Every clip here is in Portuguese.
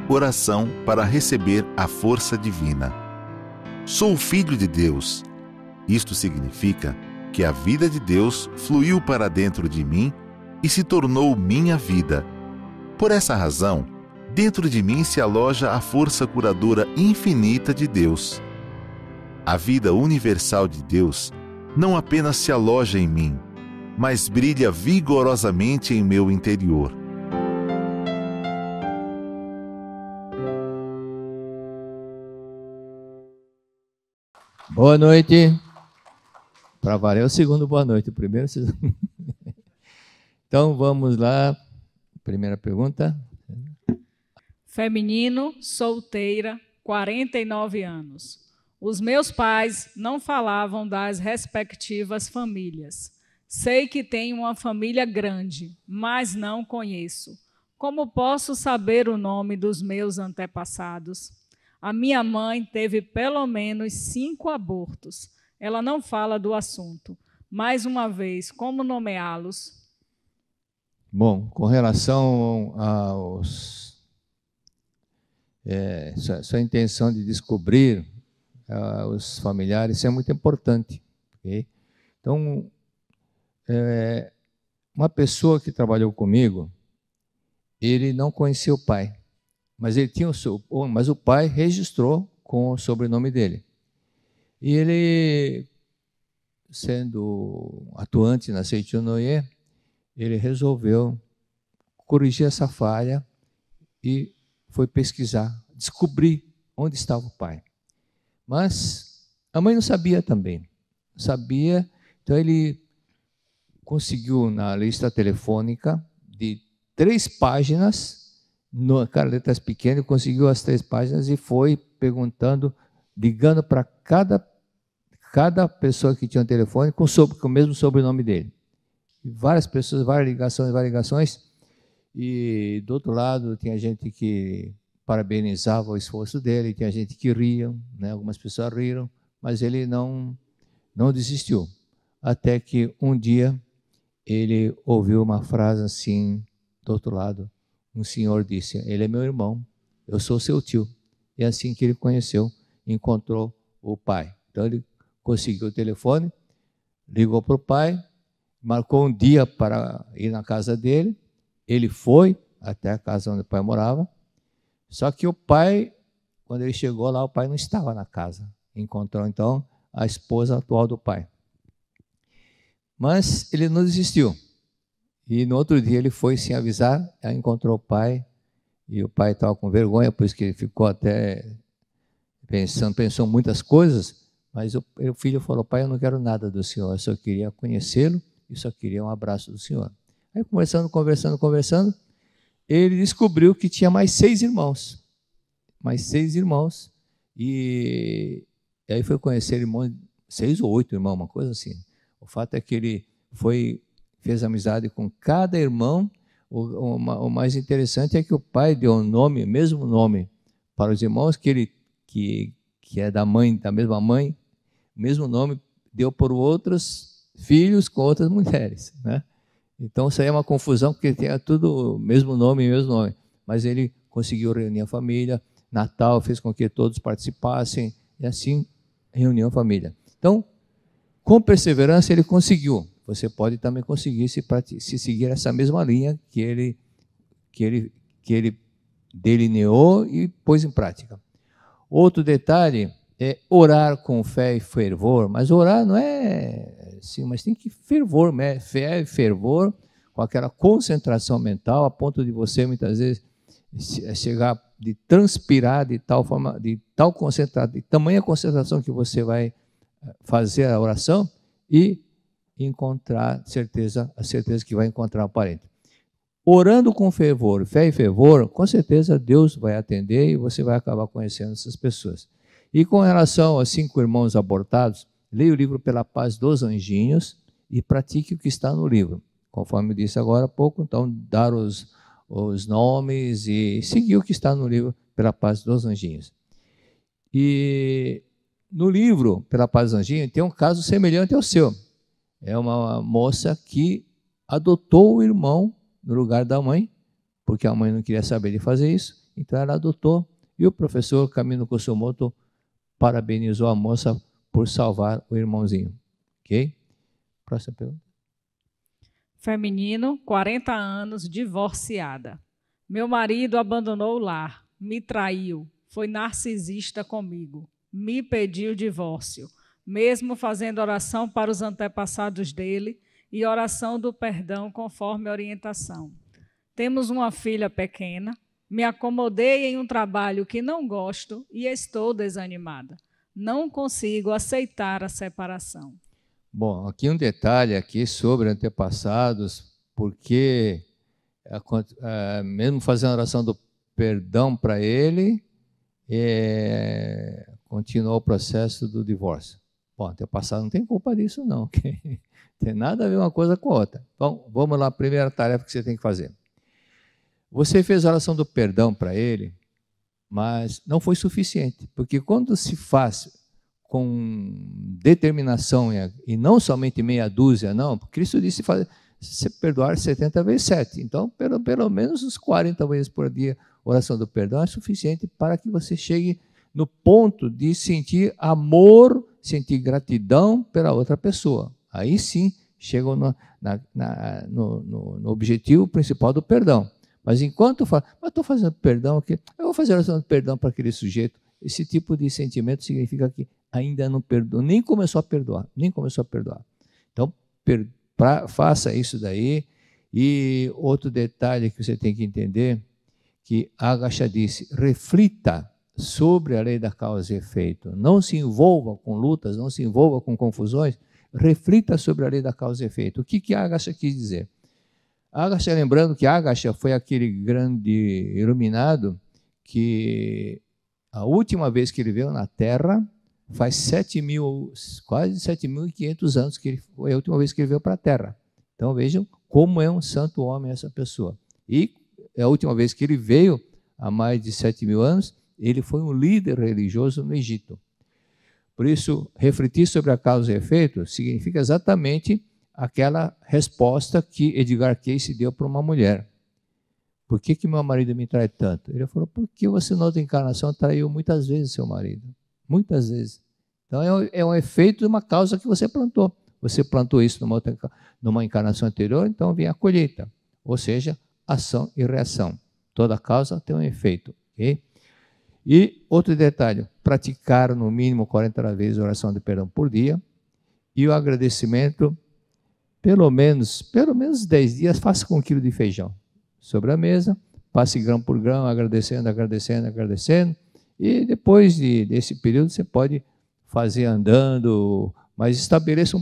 Oração para receber a força divina. Sou filho de Deus. Isto significa que a vida de Deus fluiu para dentro de mim e se tornou minha vida. Por essa razão, dentro de mim se aloja a força curadora infinita de Deus. A vida universal de Deus não apenas se aloja em mim, mas brilha vigorosamente em meu interior. Boa noite. Para variar é o segundo boa noite, o primeiro vocês... Então vamos lá. Primeira pergunta. Feminino, solteira, 49 anos. Os meus pais não falavam das respectivas famílias. Sei que tenho uma família grande, mas não conheço. Como posso saber o nome dos meus antepassados? A minha mãe teve pelo menos 5 abortos. Ela não fala do assunto. Mais uma vez, como nomeá-los? Bom, com relação aos... sua intenção de descobrir os familiares, isso é muito importante. Okay? Então, uma pessoa que trabalhou comigo, ele não conhecia o pai. Mas ele tinha mas o pai registrou com o sobrenome dele. E ele, sendo atuante na Seitonoye, ele resolveu corrigir essa falha e foi pesquisar, descobrir onde estava o pai. Mas a mãe não sabia também. Não sabia, então ele conseguiu na lista telefônica de 3 páginas, letras pequenas, conseguiu as 3 páginas e foi perguntando, ligando para cada pessoa que tinha um telefone com o mesmo sobrenome dele. E várias pessoas, várias ligações, e do outro lado tinha gente que parabenizava o esforço dele, tinha gente que ria, né? Algumas pessoas riram, mas ele não desistiu. Até que um dia ele ouviu uma frase assim, do outro lado, um senhor disse: ele é meu irmão, eu sou seu tio. E assim que ele conheceu, encontrou o pai. Então ele conseguiu o telefone, ligou para o pai, marcou um dia para ir na casa dele, ele foi até a casa onde o pai morava, só que o pai, quando ele chegou lá, o pai não estava na casa. Encontrou então a esposa atual do pai. Mas ele não desistiu. E no outro dia ele foi sem avisar, encontrou o pai, e o pai estava com vergonha, por isso que ele ficou até pensou muitas coisas, mas o filho falou: pai, eu não quero nada do senhor, eu só queria conhecê-lo e só queria um abraço do senhor. Aí conversando, ele descobriu que tinha mais 6 irmãos. E aí foi conhecer irmãos, 6 ou 8 irmãos, uma coisa assim. O fato é que ele fez amizade com cada irmão. O mais interessante é que o pai deu o mesmo nome para os irmãos, que é da mesma mãe, o mesmo nome deu por outros filhos com outras mulheres, né? Então isso aí é uma confusão, porque tinha tudo mesmo nome. Mas ele conseguiu reunir a família. Natal fez com que todos participassem, e assim reuniu a família. Então, com perseverança ele conseguiu. Você pode também conseguir se seguir essa mesma linha que ele delineou e pôs em prática. Outro detalhe é orar com fé e fervor, mas orar não é assim, mas tem que fervor, né? Fé e fervor, com aquela concentração mental, a ponto de você muitas vezes chegar de transpirar de tal forma, de tal concentração, de tamanha concentração que você vai fazer a oração e encontrar a certeza que vai encontrar o parente. Orando com fervor, fé e fervor, com certeza Deus vai atender e você vai acabar conhecendo essas pessoas. E com relação aos 5 irmãos abortados, leia o livro Pela Paz dos Anjinhos e pratique o que está no livro. Conforme eu disse agora há pouco, então, dar os nomes e seguir o que está no livro Pela Paz dos Anjinhos. E no livro Pela Paz dos Anjinhos tem um caso semelhante ao seu. É uma moça que adotou o irmão no lugar da mãe, porque a mãe não queria saber de fazer isso, Então ela adotou e o professor Kamino Kosumoto parabenizou a moça por salvar o irmãozinho. Ok? Próxima pergunta. Feminino, 40 anos, divorciada. Meu marido abandonou o lar, me traiu, foi narcisista comigo, me pediu divórcio, mesmo fazendo oração para os antepassados dele e oração do perdão conforme a orientação. Temos uma filha pequena, me acomodei em um trabalho que não gosto e estou desanimada. Não consigo aceitar a separação. Bom, aqui um detalhe aqui sobre antepassados, porque mesmo fazendo a oração do perdão para ele, continuou o processo do divórcio. Bom, antepassado não tem culpa disso não, okay? Tem nada a ver uma coisa com a outra. Então, vamos lá, a primeira tarefa que você tem que fazer. Você fez a oração do perdão para ele, mas não foi suficiente, porque quando se faz com determinação e não somente meia dúzia, não, Cristo disse se perdoar 70 vezes 7, então pelo menos uns 40 vezes por dia oração do perdão é suficiente para que você chegue no ponto de sentir amor, sentir gratidão pela outra pessoa. Aí sim chegam no objetivo principal do perdão. Mas enquanto fala, mas estou fazendo perdão aqui, eu vou fazer oração de perdão para aquele sujeito, esse tipo de sentimento significa que ainda não perdoou, nem começou a perdoar. Então, faça isso daí. E outro detalhe que você tem que entender, que Agacha disse, reflita sobre a lei da causa e efeito. Não se envolva com lutas, não se envolva com confusões, reflita sobre a lei da causa e efeito. O que Agacha quis dizer? Agacha, lembrando que Agacha foi aquele grande iluminado que a última vez que ele veio na Terra faz quase 7.500 anos que foi a última vez que ele veio para a Terra. Então vejam como é um santo homem essa pessoa. E a última vez que ele veio, há mais de 7.000 anos, ele foi um líder religioso no Egito. Por isso, refletir sobre a causa e efeito significa exatamente aquela resposta que Edgar Cayce deu para uma mulher. Por que meu marido me trai tanto? Ele falou, porque você na outra encarnação traiu muitas vezes seu marido. Muitas vezes. Então é um efeito de uma causa que você plantou. Você plantou isso numa encarnação anterior, então vem a colheita. Ou seja, ação e reação. Toda causa tem um efeito. Okay? E outro detalhe, praticar no mínimo 40 vezes a oração de perdão por dia e o agradecimento, pelo menos 10 dias, faça com 1 quilo de feijão sobre a mesa, passe grão por grão, agradecendo, e depois desse período você pode fazer andando, mas estabeleça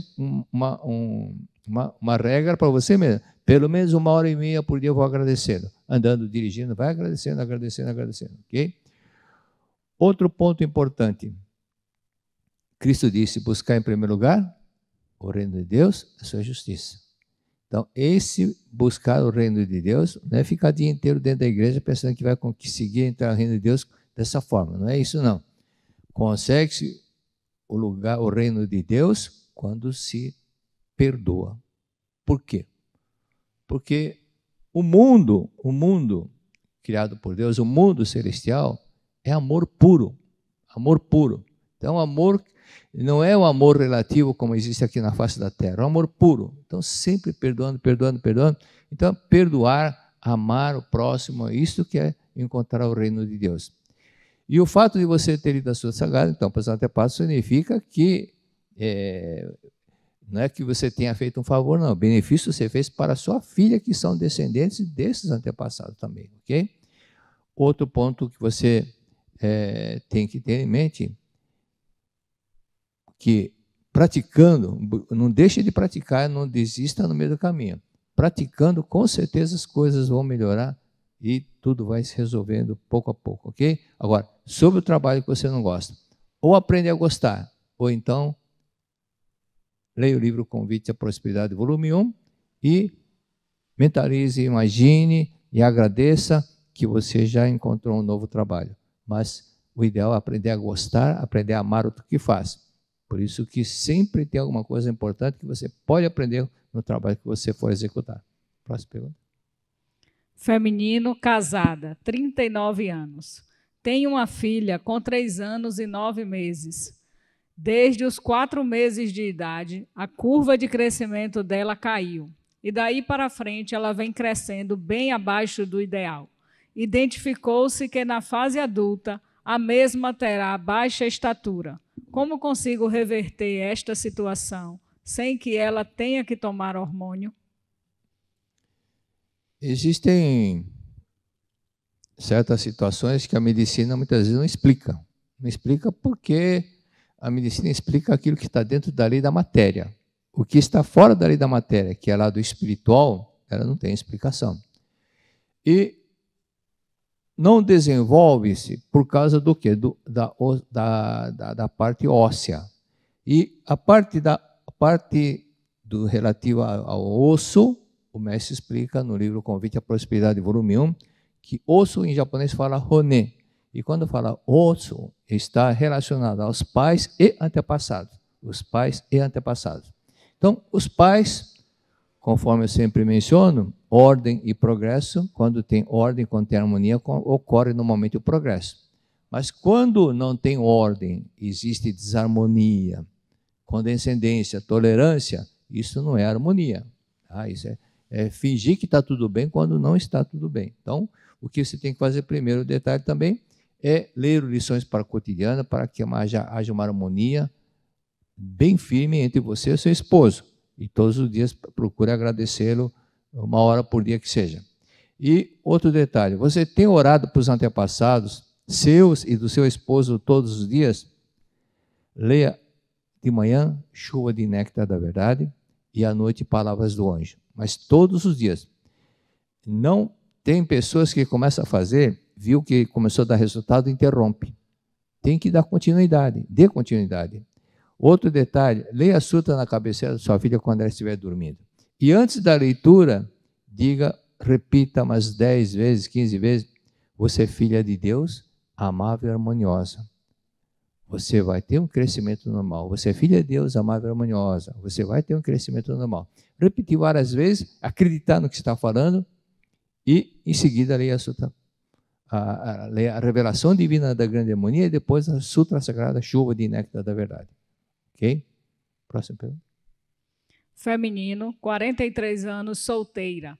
uma regra para você mesmo. Pelo menos 1h30 por dia eu vou agradecendo. Andando, dirigindo, vai agradecendo, ok? Outro ponto importante. Cristo disse, buscar em primeiro lugar o reino de Deus, a sua justiça. Então, esse buscar o reino de Deus não é ficar o dia inteiro dentro da igreja pensando que vai conseguir entrar no reino de Deus dessa forma. Não é isso, não. Consegue-se o reino de Deus quando se perdoa. Por quê? Porque o mundo criado por Deus, o mundo celestial, é amor puro. Amor puro. Então, amor não é o amor relativo como existe aqui na face da terra, é um amor puro. Então, sempre perdoando. Então, perdoar, amar o próximo, isso que é encontrar o reino de Deus. E o fato de você ter ido à sua sagrada, então, para os antepassados, significa que não é que você tenha feito um favor, não. O benefício você fez para a sua filha, que são descendentes desses antepassados também, ok? Outro ponto que você tem que ter em mente, que praticando, não deixe de praticar, não desista no meio do caminho. Praticando, com certeza as coisas vão melhorar e tudo vai se resolvendo pouco a pouco, ok? Agora, sobre o trabalho que você não gosta, ou aprende a gostar, ou então leia o livro Convite à Prosperidade, volume 1, e mentalize, imagine e agradeça que você já encontrou um novo trabalho. Mas o ideal é aprender a gostar, aprender a amar o que faz. Por isso que sempre tem alguma coisa importante que você pode aprender no trabalho que você for executar. Próxima pergunta. Feminino, casada, 39 anos. Tem uma filha com 3 anos e 9 meses. Desde os 4 meses de idade, a curva de crescimento dela caiu. E daí para frente ela vem crescendo bem abaixo do ideal. Identificou-se que na fase adulta a mesma terá baixa estatura. Como consigo reverter esta situação sem que ela tenha que tomar hormônio? Existem certas situações que a medicina muitas vezes não explica. Não explica porque a medicina explica aquilo que está dentro da lei da matéria. O que está fora da lei da matéria, que é lá do espiritual, ela não tem explicação. E não desenvolve-se por causa do quê? Da parte óssea. E a parte relativa ao osso, o mestre explica no livro Convite à Prosperidade, volume 1, que osso em japonês fala hone. E quando fala osso, está relacionado aos pais e antepassados. Os pais e antepassados. Então, os pais, conforme eu sempre menciono, ordem e progresso, quando tem ordem, quando tem harmonia, ocorre normalmente o progresso. Mas quando não tem ordem, existe desarmonia, condescendência, tolerância, isso não é harmonia. Isso é fingir que está tudo bem quando não está tudo bem. Então, o que você tem que fazer primeiro, o detalhe também, é ler lições para o cotidiano, para que haja uma harmonia bem firme entre você e seu esposo. E todos os dias procure agradecê-lo 1 hora por dia que seja. E outro detalhe, você tem orado para os antepassados, seus e do seu esposo todos os dias? Leia de manhã, chuva de néctar da verdade, e à noite, palavras do anjo. Mas todos os dias. Não tem pessoas que começam a fazer, viu que começou a dar resultado, interrompe. Tem que dar continuidade, dê continuidade. Outro detalhe, leia a sutra na cabeceira da sua filha quando ela estiver dormindo. E antes da leitura, repita umas 10 vezes, 15 vezes, você é filha de Deus, amável e harmoniosa. Você vai ter um crescimento normal. Você é filha de Deus, amável e harmoniosa. Você vai ter um crescimento normal. Repetir várias vezes, acreditar no que está falando e, em seguida, leia a sutra. A revelação divina da grande harmonia e depois a sutra sagrada, chuva de néctar da verdade. Ok? Próxima pergunta. Feminino, 43 anos, solteira.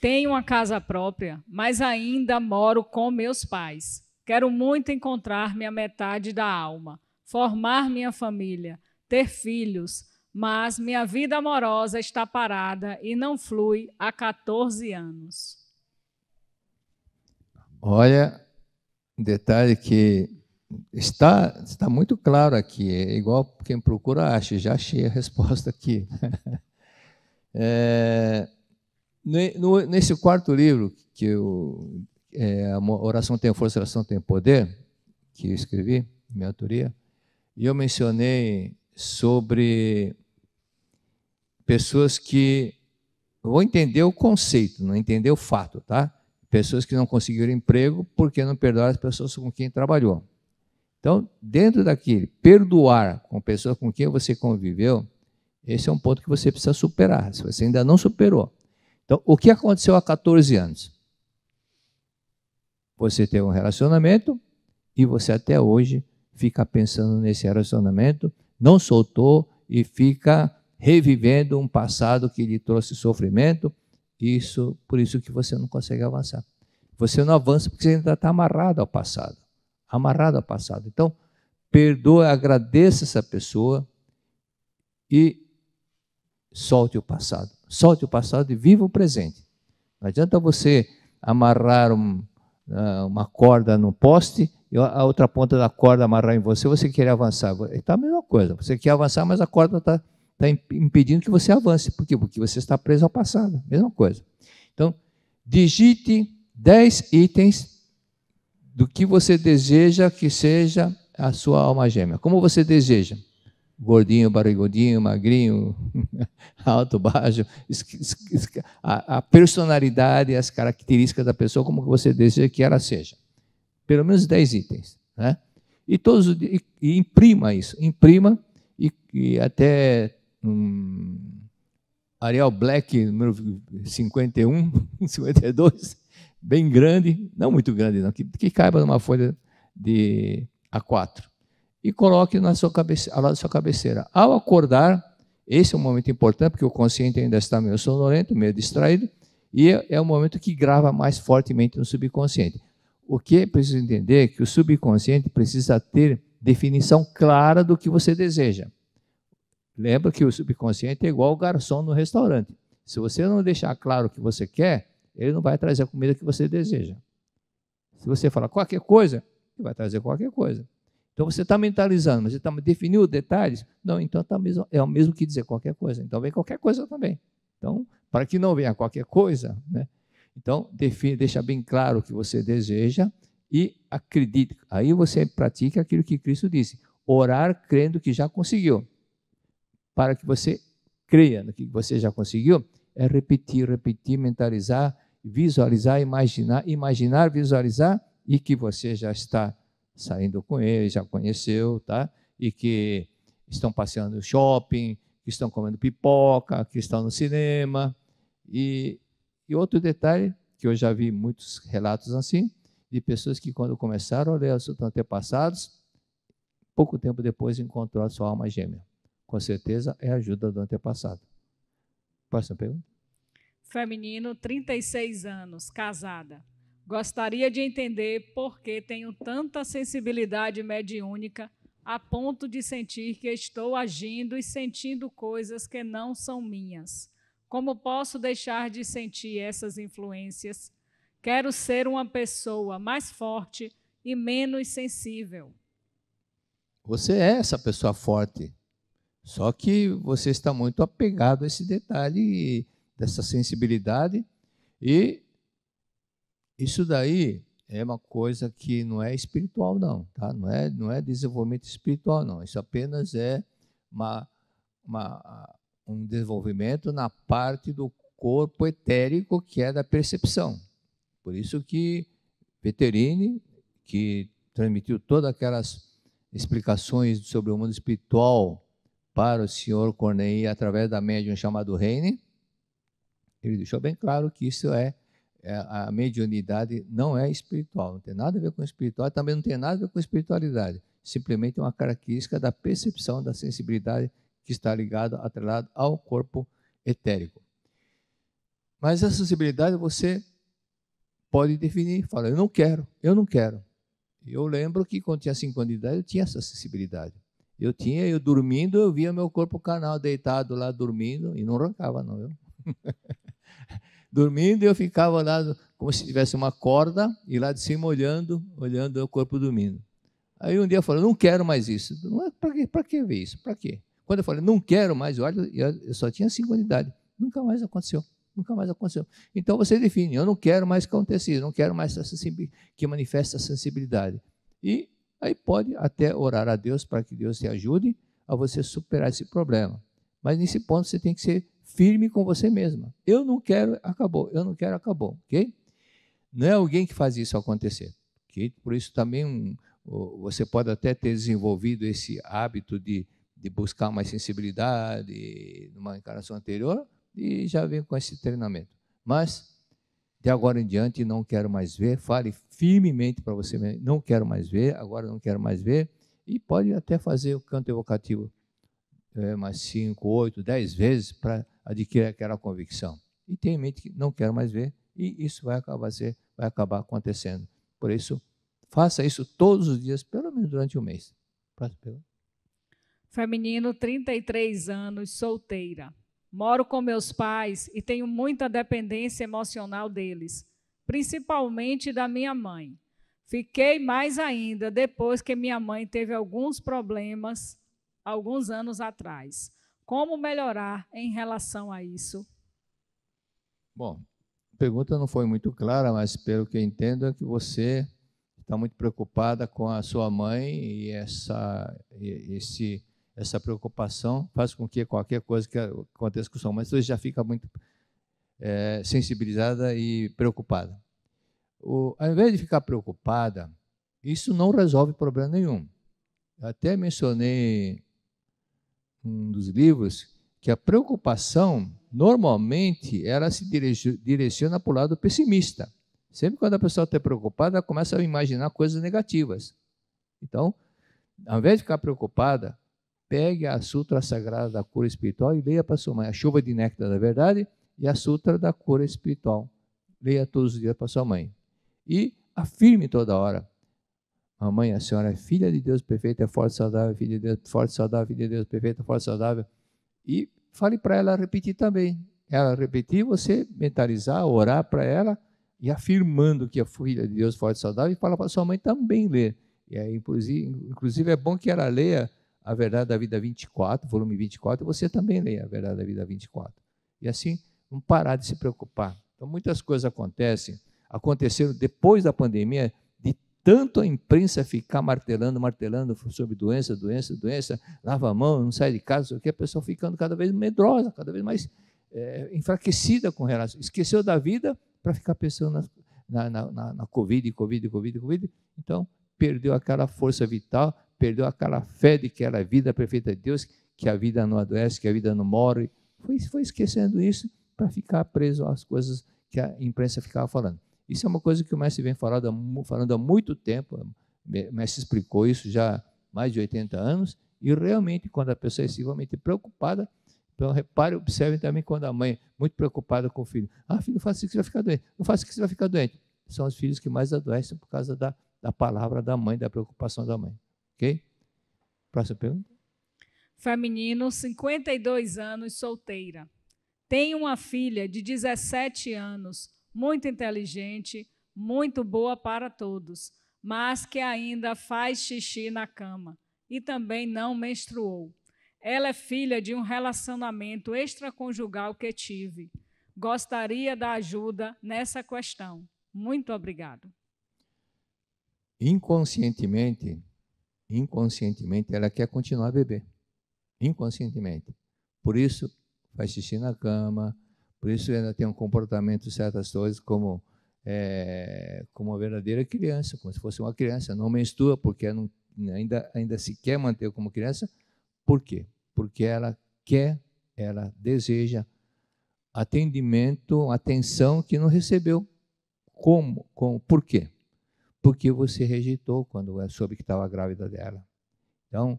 Tenho uma casa própria, mas ainda moro com meus pais. Quero muito encontrar minha metade da alma, formar minha família, ter filhos, mas minha vida amorosa está parada e não flui há 14 anos. Olha, um detalhe que está muito claro aqui, é igual quem procura acha, já achei a resposta aqui. Nesse quarto livro, que a Oração Tem Força, a Oração Tem Poder, que eu escrevi, minha autoria, e eu mencionei sobre pessoas que vão entender o conceito, não entender o fato, tá? Pessoas que não conseguiram emprego porque não perdoaram as pessoas com quem trabalhou. Então, dentro daquele, perdoar com pessoas com quem você conviveu, esse é um ponto que você precisa superar, se você ainda não superou. Então, o que aconteceu há 14 anos? Você teve um relacionamento e você até hoje fica pensando nesse relacionamento, não soltou e fica revivendo um passado que lhe trouxe sofrimento, por isso que você não consegue avançar. Você não avança porque você ainda está amarrado ao passado. Amarrado ao passado. Então, perdoe, agradeça essa pessoa e solte o passado. Solte o passado e viva o presente. Não adianta você amarrar uma corda no poste e a outra ponta da corda amarrar em você, você querer avançar. Está a mesma coisa. Você quer avançar, mas a corda está impedindo que você avance. Por quê? Porque você está preso ao passado. Mesma coisa. Então, digite 10 itens do que você deseja que seja a sua alma gêmea. Como você deseja? Gordinho, barrigudinho, magrinho, alto, baixo, a personalidade, as características da pessoa, como você deseja que ela seja. Pelo menos 10 itens. Né? E imprima isso. Imprima e até Arial Black, número 51, 52, bem grande, não muito grande, não, que caiba numa folha de A4. E coloque na sua ao lado da sua cabeceira. Ao acordar, esse é um momento importante, porque o consciente ainda está meio sonolento, meio distraído, e é o momento que grava mais fortemente no subconsciente. O que é preciso entender é que o subconsciente precisa ter definição clara do que você deseja. Lembra que o subconsciente é igual ao garçom no restaurante. Se você não deixar claro o que você quer, ele não vai trazer a comida que você deseja. Se você falar qualquer coisa, ele vai trazer qualquer coisa. Então você está mentalizando, mas você está definindo detalhes? Não, então é o mesmo que dizer qualquer coisa. Então vem qualquer coisa também. Então, para que não venha qualquer coisa, né? Então, deixa bem claro o que você deseja e acredite. Aí você pratica aquilo que Cristo disse: orar crendo que já conseguiu. Para que você creia no que você já conseguiu, é repetir, mentalizar, visualizar, imaginar, visualizar, e que você já está saindo com ele, já conheceu, tá? E que estão passeando no shopping, que estão comendo pipoca, que estão no cinema. E outro detalhe, que eu já vi muitos relatos assim, de pessoas que quando começaram a ler os seus antepassados, pouco tempo depois encontrou a sua alma gêmea. Com certeza é a ajuda do antepassado. Próxima pergunta. Feminino, 36 anos, casada. Gostaria de entender por que tenho tanta sensibilidade mediúnica a ponto de sentir que estou agindo e sentindo coisas que não são minhas. Como posso deixar de sentir essas influências? Quero ser uma pessoa mais forte e menos sensível. Você é essa pessoa forte, só que você está muito apegado a esse detalhe dessa sensibilidade, e isso daí é uma coisa que não é espiritual não, tá? Não é desenvolvimento espiritual não, isso apenas é um desenvolvimento na parte do corpo etérico, que é da percepção. Por isso que Vetterini, que transmitiu todas aquelas explicações sobre o mundo espiritual para o senhor Corneille através da médium chamado Heine, ele deixou bem claro que isso a mediunidade não é espiritual, não tem nada a ver com espiritual, também não tem nada a ver com espiritualidade, simplesmente é uma característica da percepção, da sensibilidade que está atrelado ao corpo etérico. Mas a sensibilidade você pode definir, fala, eu não quero. Eu lembro que quando tinha 5 anos de idade, eu tinha essa sensibilidade. Eu dormindo, eu via meu corpo carnal deitado lá, dormindo, e não roncava não, viu? Dormindo, eu ficava lá como se tivesse uma corda, e lá de cima olhando o corpo dormindo. Aí um dia eu falei, não quero mais isso. Para que ver isso? Para quê? Quando eu falei, não quero mais, olha, eu só tinha 5 anos de idade. Nunca mais aconteceu. Então você define, eu não quero mais que aconteça isso, não quero mais que manifeste a sensibilidade. E aí pode até orar a Deus para que Deus te ajude a você superar esse problema. Mas nesse ponto você tem que ser firme com você mesma. Eu não quero, acabou. Eu não quero, acabou. Ok? Não é alguém que faz isso acontecer. Okay? Por isso também você pode até ter desenvolvido esse hábito de buscar mais sensibilidade numa encarnação anterior e já vem com esse treinamento. Mas, de agora em diante, não quero mais ver. Fale firmemente para você mesmo, não quero mais ver, agora não quero mais ver. E pode até fazer o canto evocativo mais 5, 8, 10 vezes para adquirir aquela convicção. E tenha em mente que não quero mais ver, e isso vai acabar acontecendo. Por isso, faça isso todos os dias, pelo menos durante um mês. Próxima pergunta. Feminino, 33 anos, solteira. Moro com meus pais e tenho muita dependência emocional deles, principalmente da minha mãe. Fiquei mais ainda depois que minha mãe teve alguns problemas alguns anos atrás. Como melhorar em relação a isso? Bom, a pergunta não foi muito clara, mas pelo que eu entendo é que você está muito preocupada com a sua mãe e essa preocupação faz com que qualquer coisa que aconteça com sua mãe, você já fica muito sensibilizada e preocupada. Ao invés de ficar preocupada, isso não resolve problema nenhum. Eu até mencionei um dos livros que a preocupação, normalmente, ela se direciona para o lado pessimista. Sempre quando a pessoa está preocupada, ela começa a imaginar coisas negativas. Então, ao invés de ficar preocupada, pegue a Sutra Sagrada da Cura Espiritual e leia para sua mãe. A Chuva de Néctar da Verdade e a Sutra da Cura Espiritual. Leia todos os dias para sua mãe. E afirme toda hora: mamãe, a senhora é filha de Deus perfeita, é forte, saudável, filha de Deus forte, saudável, filha de Deus perfeita, forte, saudável. E fale para ela repetir também. Ela repetir, você mentalizar, orar para ela, e afirmando que é filha de Deus forte, saudável, e fala para sua mãe também ler. E aí, inclusive, é bom que ela leia A Verdade da Vida 24, volume 24, e você também leia A Verdade da Vida 24. E assim, vamos parar de se preocupar. Então, muitas coisas aconteceram depois da pandemia, de tanto a imprensa ficar martelando sobre doença, lava a mão, não sai de casa, sei o quê, a pessoa ficando cada vez medrosa, cada vez mais enfraquecida com relação. Esqueceu da vida para ficar pensando na Covid. Então, perdeu aquela força vital, perdeu aquela fé de que ela é a vida perfeita de Deus, que a vida não adoece, que a vida não morre. Foi esquecendo isso para ficar preso às coisas que a imprensa ficava falando. Isso é uma coisa que o mestre vem falando há muito tempo. O mestre explicou isso já há mais de 80 anos, e realmente, quando a pessoa é extremamente preocupada, então repare, observe também quando a mãe, muito preocupada com o filho, filho, não faça isso que você vai ficar doente, não faça isso que você vai ficar doente. São os filhos que mais adoecem por causa da palavra da mãe, da preocupação da mãe. Ok? Próxima pergunta. Feminino, 52 anos, solteira. Tenho uma filha de 17 anos, muito inteligente, muito boa para todos, mas que ainda faz xixi na cama e também não menstruou. Ela é filha de um relacionamento extraconjugal que tive. Gostaria da ajuda nessa questão. Muito obrigado. Inconscientemente, ela quer continuar a beber. Inconscientemente. Por isso, faz xixi na cama, por isso ela tem um comportamento, certas coisas, como uma verdadeira criança, como se fosse uma criança. Não menstrua porque ainda se quer manter como criança. Por quê? Porque ela deseja atendimento, atenção que não recebeu. Como? Por quê? Porque você rejeitou quando soube que estava grávida dela. Então,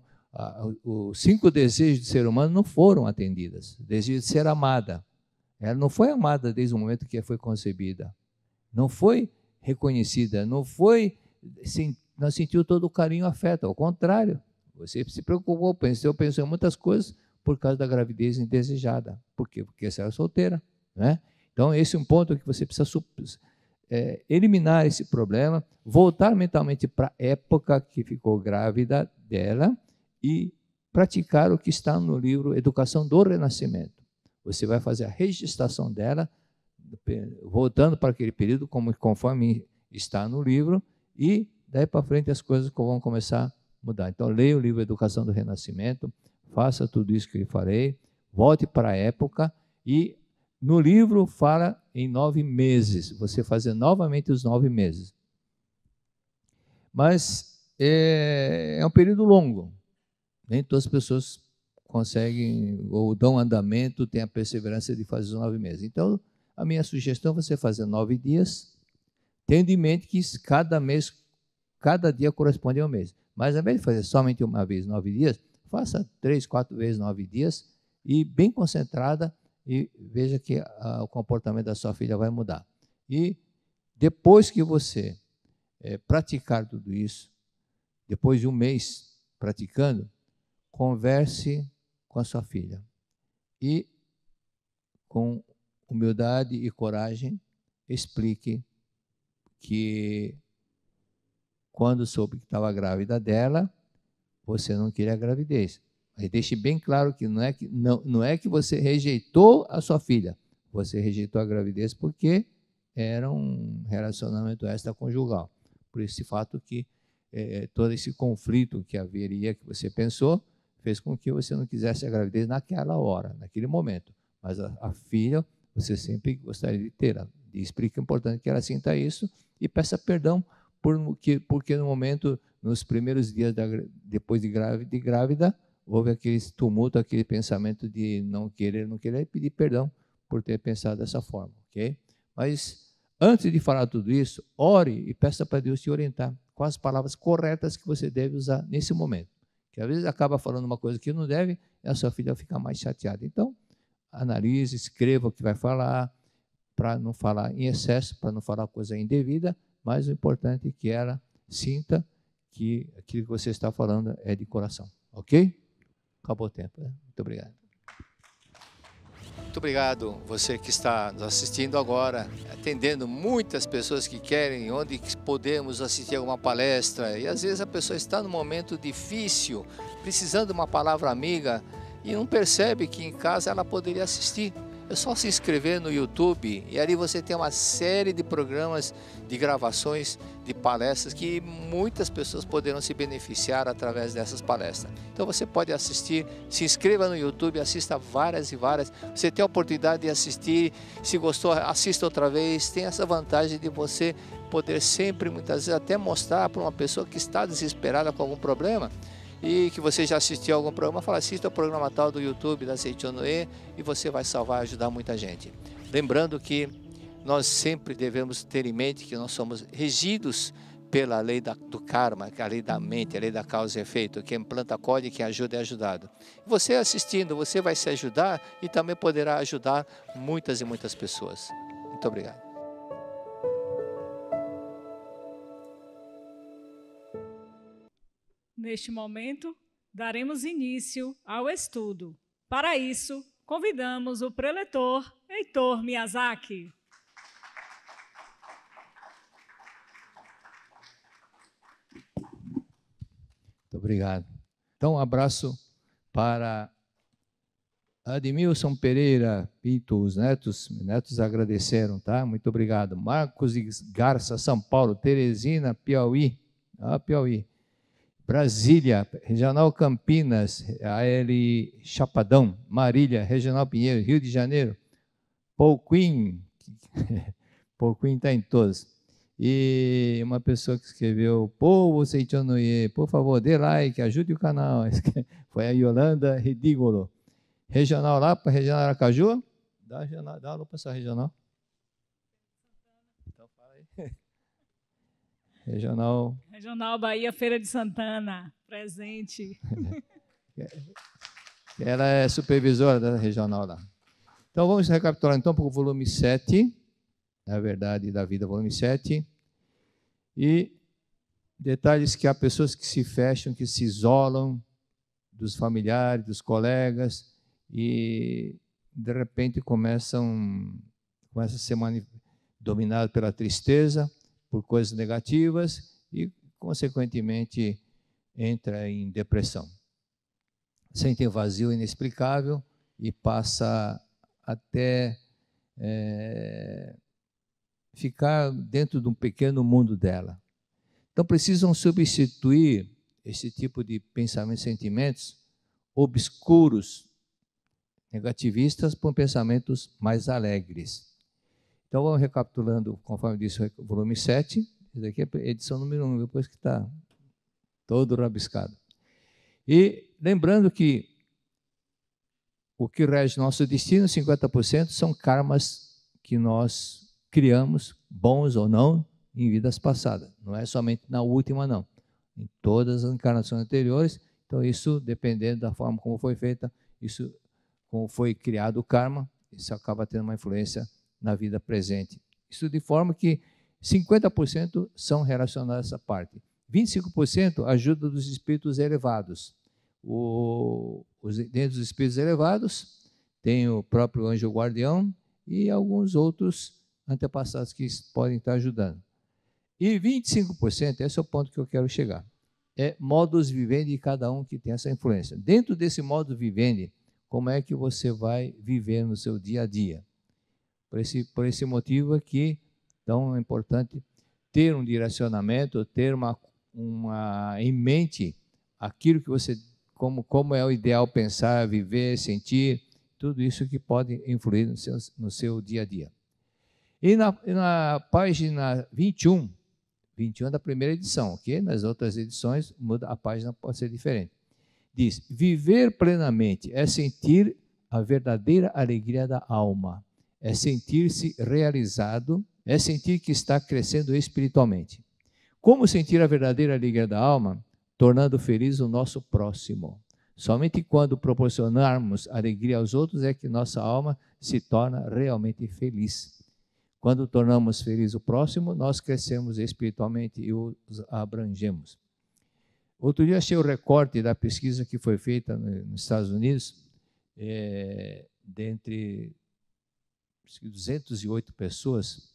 os 5 desejos do ser humano não foram atendidos. O desejo de ser amada. Ela não foi amada desde o momento que foi concebida. Não foi reconhecida, não sentiu todo o carinho e afeto. Ao contrário, você se preocupou, pensou em muitas coisas por causa da gravidez indesejada. Por quê? Porque você era solteira. Né? Então, esse é um ponto que você precisa eliminar esse problema, voltar mentalmente para a época que ficou grávida dela e praticar o que está no livro Educação do Renascimento. Você vai fazer a registração dela, voltando para aquele período, conforme está no livro, e daí para frente as coisas vão começar a mudar. Então, leia o livro Educação do Renascimento, faça tudo isso que eu falei, volte para a época, e no livro fala em 9 meses, você fazer novamente os 9 meses. Mas é um período longo, nem todas as pessoas conseguem ou dão andamento, têm a perseverança de fazer os 9 meses. Então, a minha sugestão é você fazer 9 dias, tendo em mente que cada dia corresponde a um mês. Mas, ao invés de fazer somente uma vez 9 dias, faça 3, 4 vezes 9 dias e bem concentrada, e veja que o comportamento da sua filha vai mudar. E depois que você praticar tudo isso, depois de um mês praticando, converse com a sua filha e, com humildade e coragem, explique que quando soube que estava grávida dela, você não queria a gravidez. Mas deixe bem claro que não é que você rejeitou a sua filha, você rejeitou a gravidez porque era um relacionamento extraconjugal. Por esse fato que todo esse conflito que haveria, que você pensou, fez com que você não quisesse a gravidez naquela hora, naquele momento. Mas a filha, você sempre gostaria de ter. E explica o importante que ela sinta isso e peça perdão porque no momento, nos primeiros dias depois de grávida, houve aquele tumulto, aquele pensamento de não querer, e pedir perdão por ter pensado dessa forma, ok? Mas Antes de falar tudo isso, ore e peça para Deus te orientar com as palavras corretas que você deve usar nesse momento. Que às vezes acaba falando uma coisa que não deve, e a sua filha fica mais chateada. Então, analise, escreva o que vai falar, para não falar em excesso, para não falar coisa indevida, mas o importante é que ela sinta que aquilo que você está falando é de coração. Ok? Acabou o tempo. Muito obrigado. Muito obrigado, você que está nos assistindo agora, atendendo muitas pessoas que querem, onde podemos assistir alguma palestra, e às vezes a pessoa está num momento difícil, precisando de uma palavra amiga, e não percebe que em casa ela poderia assistir. É só se inscrever no YouTube, e ali você tem uma série de programas, de gravações, de palestras, que muitas pessoas poderão se beneficiar através dessas palestras. Então você pode assistir, se inscreva no YouTube, assista várias e várias. Você tem a oportunidade de assistir, se gostou, assista outra vez. Tem essa vantagem de você poder sempre, muitas vezes, até mostrar para uma pessoa que está desesperada com algum problema, e que você já assistiu a algum programa, fala, assista o programa tal do YouTube da Seichonoye, e você vai salvar e ajudar muita gente. Lembrando que nós sempre devemos ter em mente que nós somos regidos pela lei do karma, que é a lei da mente, a lei da causa e efeito. Quem planta colhe, quem ajuda é ajudado. Você assistindo, você vai se ajudar e também poderá ajudar muitas e muitas pessoas. Muito obrigado. Neste momento, daremos início ao estudo. Para isso, convidamos o preletor Heitor Miyazaki. Muito obrigado. Então, um abraço para Admilson Pereira Pinto, os netos agradeceram, tá? Muito obrigado. Marcos Garça, São Paulo, Teresina, Piauí, Piauí. Brasília, Regional Campinas, AL Chapadão, Marília, Regional Pinheiro, Rio de Janeiro, Pouquim está em todos. E uma pessoa que escreveu, Povo Seichonoye, por favor, dê like, ajude o canal. Foi a Yolanda Ridígolo. Regional lá, para a Regional Aracaju, dá alô para essa regional. Então fala aí. Regional Bahia, Feira de Santana, presente. Ela é supervisora da regional lá. Então, vamos recapitular então para o volume 7, na verdade, da vida, volume 7. E detalhes que há pessoas que se fecham, que se isolam dos familiares, dos colegas, e de repente começam a ser dominados pela tristeza, por coisas negativas e, consequentemente, entra em depressão. Sente um vazio inexplicável e passa até ficar dentro de um pequeno mundo dela. Então, precisam substituir esse tipo de pensamentos e sentimentos obscuros, negativistas, por pensamentos mais alegres. Então, vamos recapitulando, conforme disse o volume 7. Isso daqui é a edição número 1, depois que está todo rabiscado. E lembrando que o que rege nosso destino, 50%, são karmas que nós criamos, bons ou não, em vidas passadas. Não é somente na última, não. Em todas as encarnações anteriores. Então, isso, dependendo da forma como foi feita, isso, como foi criado o karma, isso acaba tendo uma influência na vida presente. Isso de forma que 50% são relacionados a essa parte. 25% ajuda dos espíritos elevados. Dentro dos espíritos elevados, tem o próprio anjo guardião e alguns outros antepassados que podem estar ajudando. E 25%, esse é o ponto que eu quero chegar, é modus vivendi de cada um que tem essa influência. Dentro desse modus vivendi, como é que você vai viver no seu dia a dia? Por esse motivo aqui, então é importante ter um direcionamento, ter em mente aquilo que você, como é o ideal pensar, viver, sentir, tudo isso que pode influir no seu dia a dia. E na página 21 é da primeira edição, ok? Nas outras edições, a página pode ser diferente. Diz, viver plenamente é sentir a verdadeira alegria da alma. É sentir-se realizado é sentir que está crescendo espiritualmente. Como sentir a verdadeira alegria da alma? Tornando feliz o nosso próximo. Somente quando proporcionarmos alegria aos outros é que nossa alma se torna realmente feliz. Quando tornamos feliz o próximo, nós crescemos espiritualmente e os abrangemos. Outro dia achei o recorte da pesquisa que foi feita nos Estados Unidos, dentre 208 pessoas,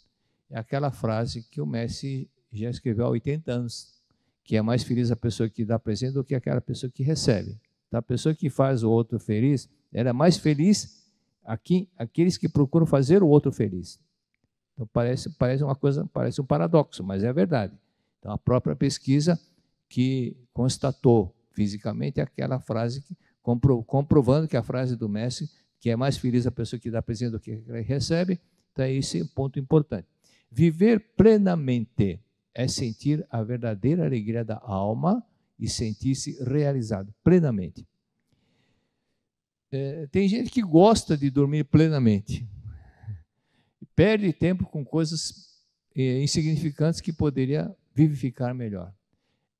é aquela frase que o Messi já escreveu há 80 anos, que é mais feliz a pessoa que dá presente do que aquela pessoa que recebe. Então, a pessoa que faz o outro feliz, ela é mais feliz aqueles que procuram fazer o outro feliz. Então, parece uma coisa, parece um paradoxo, mas é verdade. Então, a própria pesquisa que constatou fisicamente aquela frase, comprovando que a frase do Messi, que é mais feliz a pessoa que dá presente do que aquela que recebe, então esse é um ponto importante. Viver plenamente é sentir a verdadeira alegria da alma e sentir-se realizado plenamente. Tem gente que gosta de dormir plenamente, perde tempo com coisas insignificantes que poderia vivificar melhor.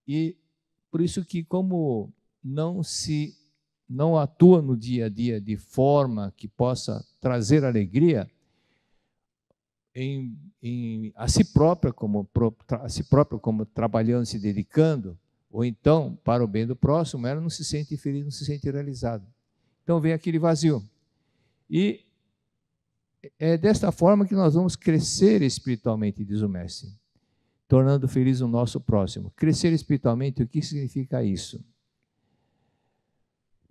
E por isso que, como não atua no dia a dia de forma que possa trazer alegria a si própria, como trabalhando, se dedicando, ou então para o bem do próximo, ela não se sente feliz, não se sente realizada. Então vem aquele vazio. E é desta forma que nós vamos crescer espiritualmente, diz o Mestre, tornando feliz o nosso próximo. Crescer espiritualmente, o que significa isso?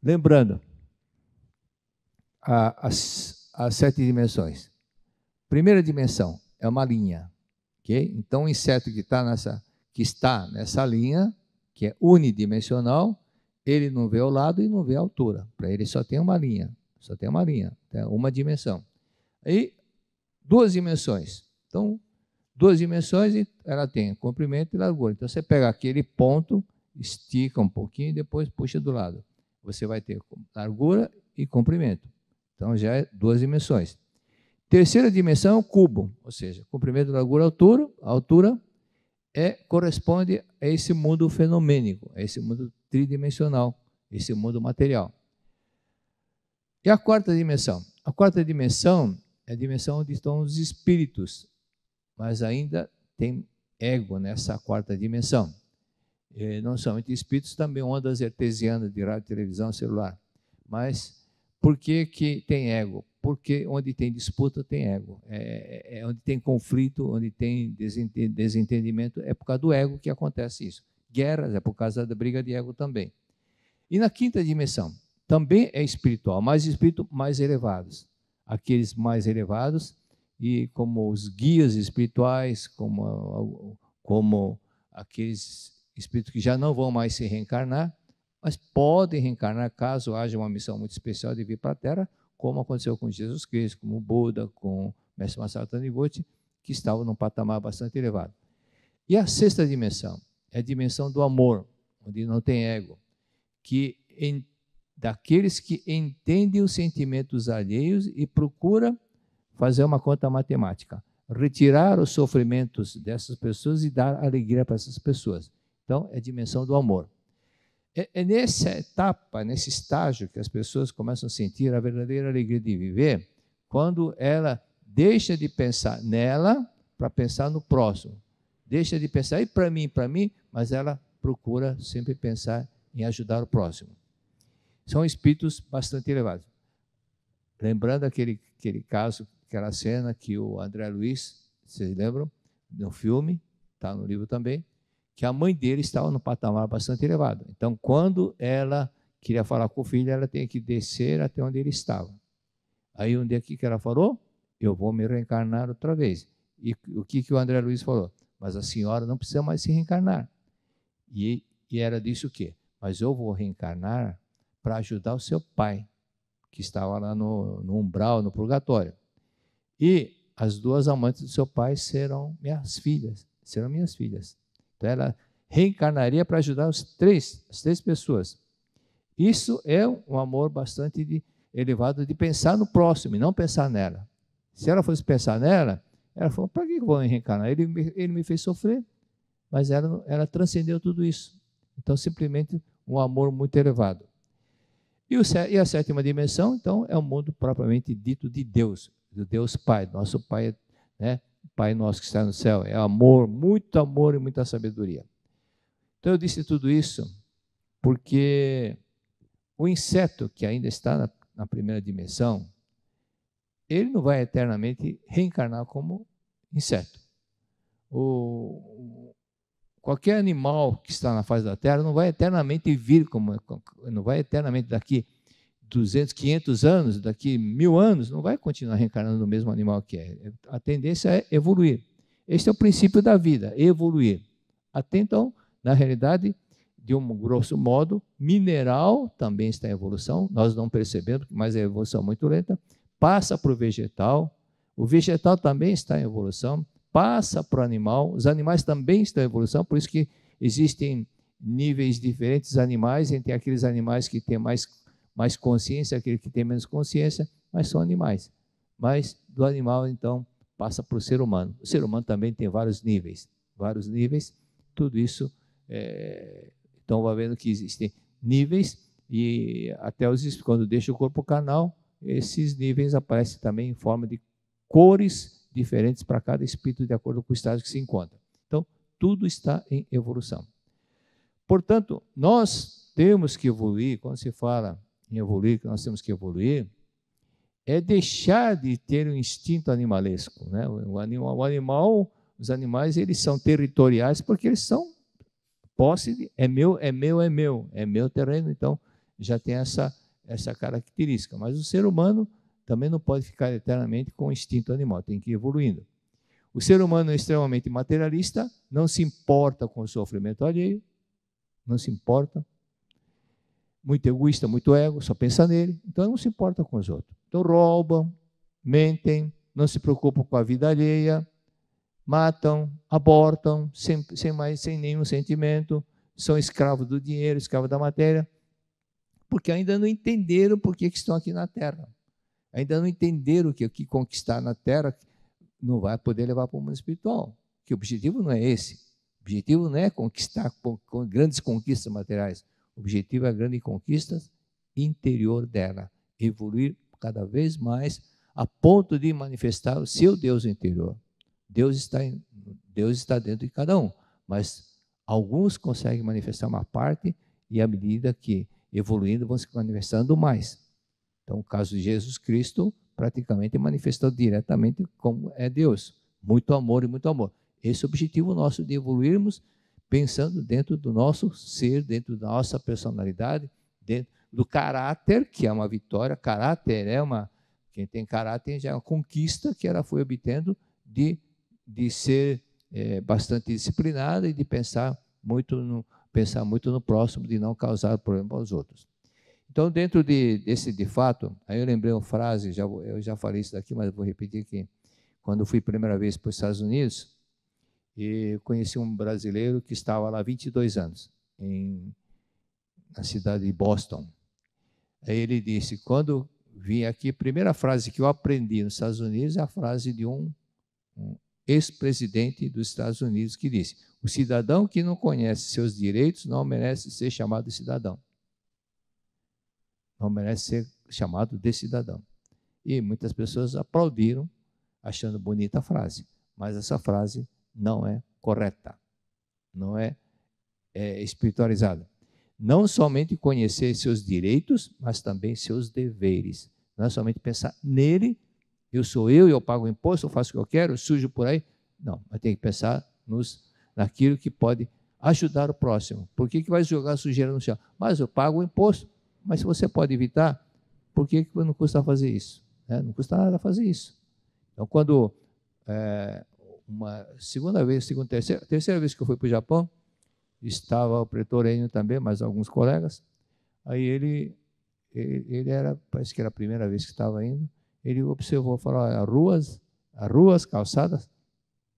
Lembrando as 7 dimensões. Primeira dimensão é uma linha, ok? Então o inseto que está nessa linha, que é unidimensional, ele não vê o lado e não vê a altura. Para ele só tem uma linha, uma dimensão. Aí 2 dimensões. Então 2 dimensões, ela tem comprimento e largura. Então você pega aquele ponto, estica um pouquinho e depois puxa do lado. Você vai ter largura e comprimento. Então já é 2 dimensões. Terceira dimensão é o cubo, ou seja, comprimento, largura, altura. A altura corresponde a esse mundo fenomênico, a esse mundo tridimensional, esse mundo material. E a 4ª dimensão? A 4ª dimensão é a dimensão onde estão os espíritos, mas ainda tem ego nessa 4ª dimensão. E não somente espíritos, também ondas artesianas de rádio, televisão, celular. Mas por que tem ego? Porque onde tem disputa tem ego. Onde tem conflito, onde tem desentendimento, é por causa do ego que acontece isso. Guerras é por causa da briga de ego também. E na 5ª dimensão, também é espiritual, mas espíritos mais elevados. Aqueles mais elevados, e como os guias espirituais, como aqueles espíritos que já não vão mais se reencarnar, mas podem reencarnar caso haja uma missão muito especial de vir para a Terra, como aconteceu com Jesus Cristo, como o Buda, com o Mestre Masaru Taniguchi, que estavam num patamar bastante elevado. E a 6ª dimensão é a dimensão do amor, onde não tem ego, daqueles que entendem os sentimentos alheios e procura fazer uma conta matemática, retirar os sofrimentos dessas pessoas e dar alegria para essas pessoas. Então, é a dimensão do amor. É nessa etapa, nesse estágio, que as pessoas começam a sentir a verdadeira alegria de viver, quando ela deixa de pensar nela para pensar no próximo. Deixa de pensar, e para mim, mas ela procura sempre pensar em ajudar o próximo. São espíritos bastante elevados. Lembrando aquele caso, aquela cena que o André Luiz, vocês lembram, no filme, está no livro também, que a mãe dele estava num patamar bastante elevado. Então, quando ela queria falar com o filho, ela tinha que descer até onde ele estava. Aí, um dia que ela falou, eu vou me reencarnar outra vez. E o que o André Luiz falou? Mas a senhora não precisa mais se reencarnar. E ela disse o quê? Mas eu vou reencarnar para ajudar o seu pai, que estava lá no umbral, no purgatório. E as 2 amantes do seu pai serão minhas filhas. Então, ela reencarnaria para ajudar as três pessoas. Isso é um amor bastante elevado de pensar no próximo e não pensar nela. Se ela fosse pensar nela, Ela falou, para que eu vou reencarnar? Ele me fez sofrer, mas ela transcendeu tudo isso. Então, simplesmente um amor muito elevado. E a sétima dimensão, então, é o mundo propriamente dito de Deus, do Deus Pai, nosso Pai, né? Pai nosso que está no céu. É amor e muita sabedoria. Então, eu disse tudo isso porque o inseto que ainda está na primeira dimensão, ele não vai eternamente reencarnar como inseto. Qualquer animal que está na face da Terra não vai eternamente vir, não vai eternamente daqui 200, 500 anos, daqui 1000 anos, não vai continuar reencarnando no mesmo animal que é. A tendência é evoluir. Este é o princípio da vida, evoluir. Até então, na realidade, de um grosso modo, mineral também está em evolução, nós não percebemos, mas é evolução muito lenta, passa para o vegetal também está em evolução, passa para o animal, os animais também estão em evolução, por isso que existem níveis diferentes de animais, entre aqueles animais que têm mais consciência, aqueles que têm menos consciência, mas são animais. Mas do animal, então, passa para o ser humano. O ser humano também tem vários níveis, tudo isso, então vai vendo que existem níveis, e até quando deixa o corpo carnal, esses níveis aparecem também em forma de cores diferentes para cada espírito, de acordo com o estágio que se encontra. Então, tudo está em evolução. Portanto, nós temos que evoluir, quando se fala em evoluir, que nós temos que evoluir, é deixar de ter um instinto animalesco, né? Os animais, eles são territoriais porque eles são posse, é meu terreno, então já tem essa característica. Mas o ser humano também não pode ficar eternamente com o instinto animal, tem que ir evoluindo. O ser humano é extremamente materialista, não se importa com o sofrimento alheio, não se importa, muito egoísta, muito ego, só pensa nele, então não se importa com os outros. Então roubam, mentem, não se preocupam com a vida alheia, matam, abortam, sem nenhum sentimento, são escravos do dinheiro, escravos da matéria, porque ainda não entenderam por que estão aqui na Terra. Ainda não entenderam que o que conquistar na Terra não vai poder levar para o mundo espiritual, que o objetivo não é esse. O objetivo não é conquistar com grandes conquistas materiais. O objetivo é a grande conquista interior dela, evoluir cada vez mais a ponto de manifestar o seu Deus interior. Deus está dentro de cada um, mas alguns conseguem manifestar uma parte e à medida que evoluindo vão se manifestando mais. Então, o caso de Jesus Cristo praticamente manifestou diretamente como é Deus. Muito amor e muito amor. Esse é o objetivo nosso, de evoluirmos pensando dentro do nosso ser, dentro da nossa personalidade, dentro do caráter, que é uma vitória. Caráter quem tem caráter já é uma conquista que ela foi obtendo de ser bastante disciplinada e de pensar muito no próximo, de não causar problema aos outros. Então, dentro desse de fato, aí eu lembrei uma frase, eu já falei isso daqui, mas vou repetir aqui. Quando eu fui a primeira vez para os Estados Unidos, e conheci um brasileiro que estava lá há 22 anos, na cidade de Boston. Aí ele disse, quando vim aqui, a primeira frase que eu aprendi nos Estados Unidos é a frase de um ex-presidente dos Estados Unidos que disse, o cidadão que não conhece seus direitos não merece ser chamado de cidadão. Não merece ser chamado de cidadão. E muitas pessoas aplaudiram, achando bonita a frase, mas essa frase não é correta, não é espiritualizada. Não somente conhecer seus direitos, mas também seus deveres. Não é somente pensar nele, eu pago imposto, eu faço o que eu quero, eu sujo por aí. Não, mas tem que pensar naquilo que pode ajudar o próximo. Por que vai jogar sujeira no chão? Mas eu pago o imposto. Mas se você pode evitar, por que não custa fazer isso? Não custa nada fazer isso. Então, quando terceira vez que eu fui para o Japão, estava o pretor Enio também, mais alguns colegas, aí ele parece que era a primeira vez que estava indo, ele observou, falou, as ruas, calçadas,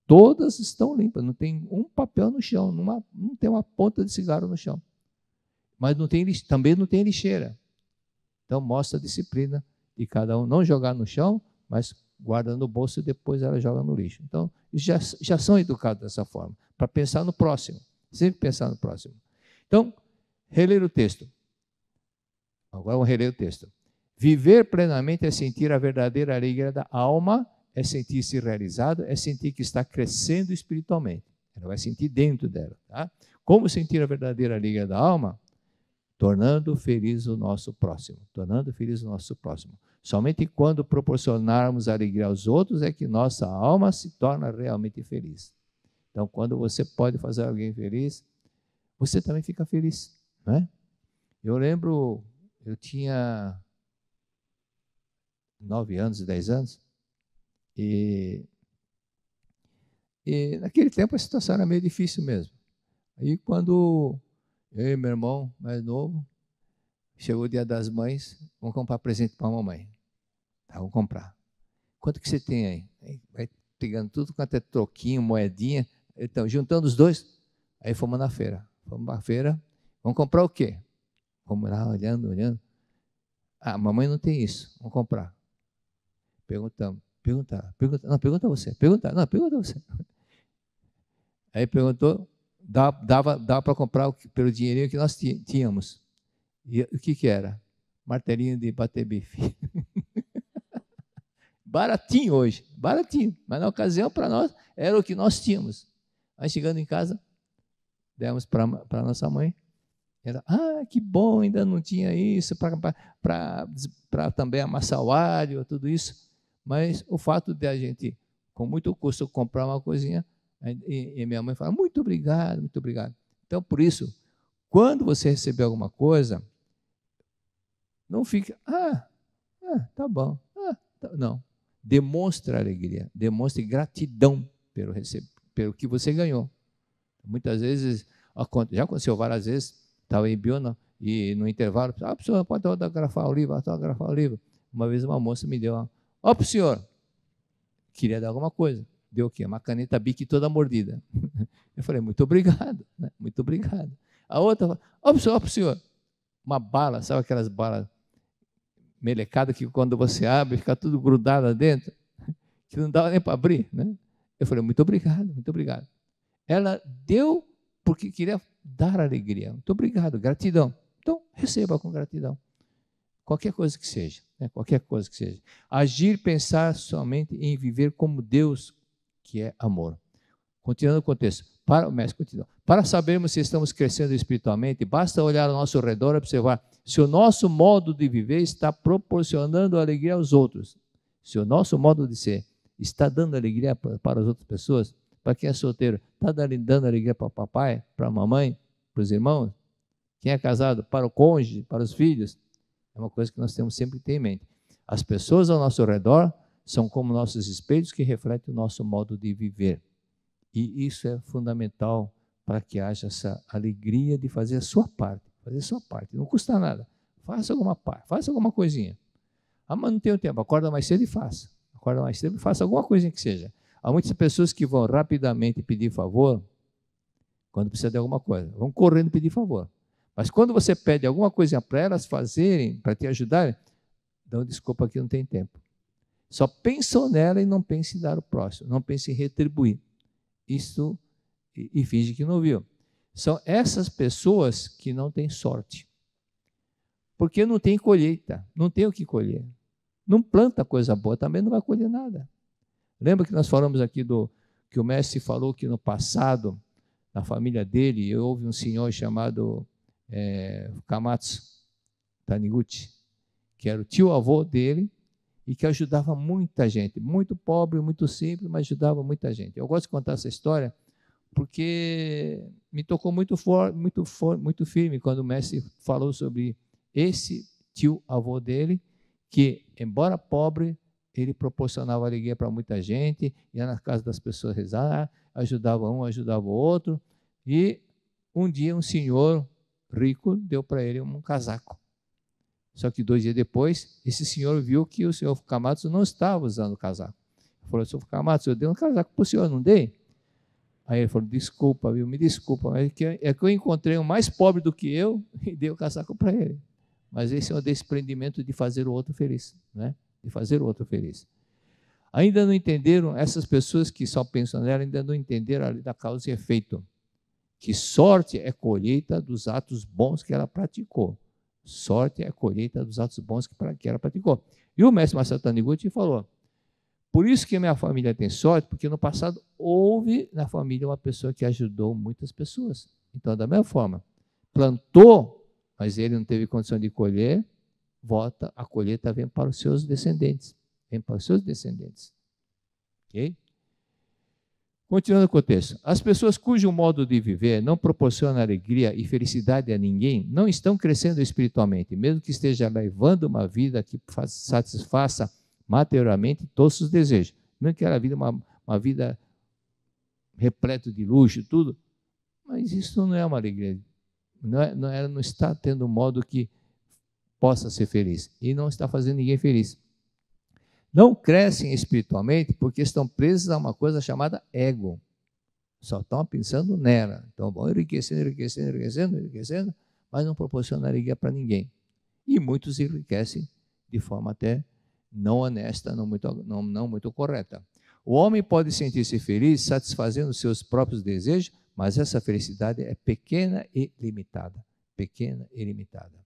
todas estão limpas, não tem um papel no chão, não tem uma ponta de cigarro no chão. Mas também não tem lixeira. Então, mostra a disciplina de cada um. Não jogar no chão, mas guarda no bolso e depois ela joga no lixo. Então, já são educados dessa forma, para pensar no próximo, sempre pensar no próximo. Então, reler o texto. Agora vamos reler o texto. Viver plenamente é sentir a verdadeira alegria da alma, é sentir-se realizado, é sentir que está crescendo espiritualmente. Ela vai sentir dentro dela. Tá? Como sentir a verdadeira alegria da alma? Tornando feliz o nosso próximo. Tornando feliz o nosso próximo. Somente quando proporcionarmos alegria aos outros é que nossa alma se torna realmente feliz. Então, quando você pode fazer alguém feliz, você também fica feliz. Não é? Eu lembro, eu tinha 9 anos, 10 anos, e naquele tempo a situação era meio difícil mesmo. Aí quando eu e meu irmão mais novo, chegou o dia das mães, vamos comprar presente para a mamãe. Tá, vamos comprar. Quanto que você tem aí? Vai pegando tudo quanto é troquinho, moedinha. Então, juntando os dois, aí fomos na feira. Fomos na feira, vamos comprar o quê? Vamos lá, olhando. Ah, mamãe não tem isso, vamos comprar. Perguntamos. Pergunta você. Aí perguntou, dava para comprar pelo dinheirinho que nós tínhamos. E o que era? Martelinho de bater bife. Baratinho hoje, baratinho. Mas na ocasião, para nós, era o que nós tínhamos. Aí chegando em casa, demos para nossa mãe. Ela, que bom, ainda não tinha isso, para também amassar o alho, tudo isso. Mas o fato de a gente, com muito custo, comprar uma coisinha, e minha mãe fala, muito obrigado, muito obrigado. Então, por isso, quando você receber alguma coisa, não fique, tá bom. Não. Demonstre alegria, demonstre gratidão pelo que você ganhou. Muitas vezes, já aconteceu várias vezes, estava em Biona, e no intervalo, a pessoa pode autografar o livro, Uma vez uma moça me deu para o senhor, queria dar alguma coisa. Deu o quê? Uma caneta Bic toda mordida. Eu falei, muito obrigado, né? Muito obrigado. A outra, para o senhor, uma bala, sabe aquelas balas melecadas que quando você abre, fica tudo grudado dentro, que não dava nem para abrir, né? Eu falei, muito obrigado, muito obrigado. Ela deu porque queria dar alegria. Muito obrigado, gratidão. Então, receba com gratidão. Qualquer coisa que seja, né? Qualquer coisa que seja. Agir, pensar somente em viver como Deus, que é amor. Continuando o contexto. Para sabermos se estamos crescendo espiritualmente, basta olhar ao nosso redor e observar se o nosso modo de viver está proporcionando alegria aos outros. Se o nosso modo de ser está dando alegria para as outras pessoas, para quem é solteiro, está dando alegria para o papai, para a mamãe, para os irmãos? Quem é casado, para o cônjuge, para os filhos? É uma coisa que nós temos sempre que ter em mente. As pessoas ao nosso redor são como nossos espelhos que refletem o nosso modo de viver. E isso é fundamental para que haja essa alegria de fazer a sua parte. Fazer a sua parte. Não custa nada. Faça alguma parte, faça alguma coisinha. Mas não tenho tempo. Acorda mais cedo e faça. Acorda mais cedo e faça alguma coisinha que seja. Há muitas pessoas que vão rapidamente pedir favor quando precisa de alguma coisa. Vão correndo pedir favor. Mas quando você pede alguma coisa para elas fazerem, para te ajudarem, dão desculpa que não tem tempo. Só pensam nela e não pense em dar o próximo. Não pense em retribuir. Isso, e finge que não viu. São essas pessoas que não têm sorte. Porque não tem colheita, não tem o que colher. Não planta coisa boa, também não vai colher nada. Lembra que nós falamos aqui que o mestre falou que no passado, na família dele, houve um senhor chamado Kamatsu Taniguchi, que era o tio-avô dele, e que ajudava muita gente, muito pobre, muito simples, mas ajudava muita gente. Eu gosto de contar essa história porque me tocou muito firme quando o mestre falou sobre esse tio-avô dele, que, embora pobre, ele proporcionava alegria para muita gente, ia na casa das pessoas rezar, ajudava um, ajudava o outro, e um dia um senhor rico deu para ele um casaco. Só que 2 dias depois, esse senhor viu que o senhor Kamatsu não estava usando o casaco. Ele falou, senhor Kamatsu, eu dei um casaco para o senhor, não dei? Aí ele falou, desculpa, me desculpa, mas é que eu encontrei um mais pobre do que eu e dei o casaco para ele. Mas esse é o desprendimento de fazer o outro feliz, né? De fazer o outro feliz. Ainda não entenderam, essas pessoas que só pensam nela, ainda não entenderam a lei da causa e efeito. Que sorte é colheita dos atos bons que ela praticou. Sorte é colheita dos atos bons que ela praticou. E o mestre Masaru Taniguchi falou, por isso que a minha família tem sorte, porque no passado houve na família uma pessoa que ajudou muitas pessoas. Então, da mesma forma, plantou, mas ele não teve condição de colher, volta, a colheita vem para os seus descendentes. Vem para os seus descendentes. Ok? Continuando o contexto. As pessoas cujo modo de viver não proporciona alegria e felicidade a ninguém, não estão crescendo espiritualmente, mesmo que esteja levando uma vida que satisfaça materialmente todos os desejos. Não que ela vida uma vida repleta de luxo, tudo, mas isso não é uma alegria. Ela não está tendo um modo que possa ser feliz. E não está fazendo ninguém feliz. Não crescem espiritualmente porque estão presos a uma coisa chamada ego. Só estão pensando nela. Então vão enriquecendo, mas não proporcionam alegria para ninguém. E muitos enriquecem de forma até não honesta, não muito correta. O homem pode sentir-se feliz satisfazendo seus próprios desejos, mas essa felicidade é pequena e limitada. Pequena e limitada.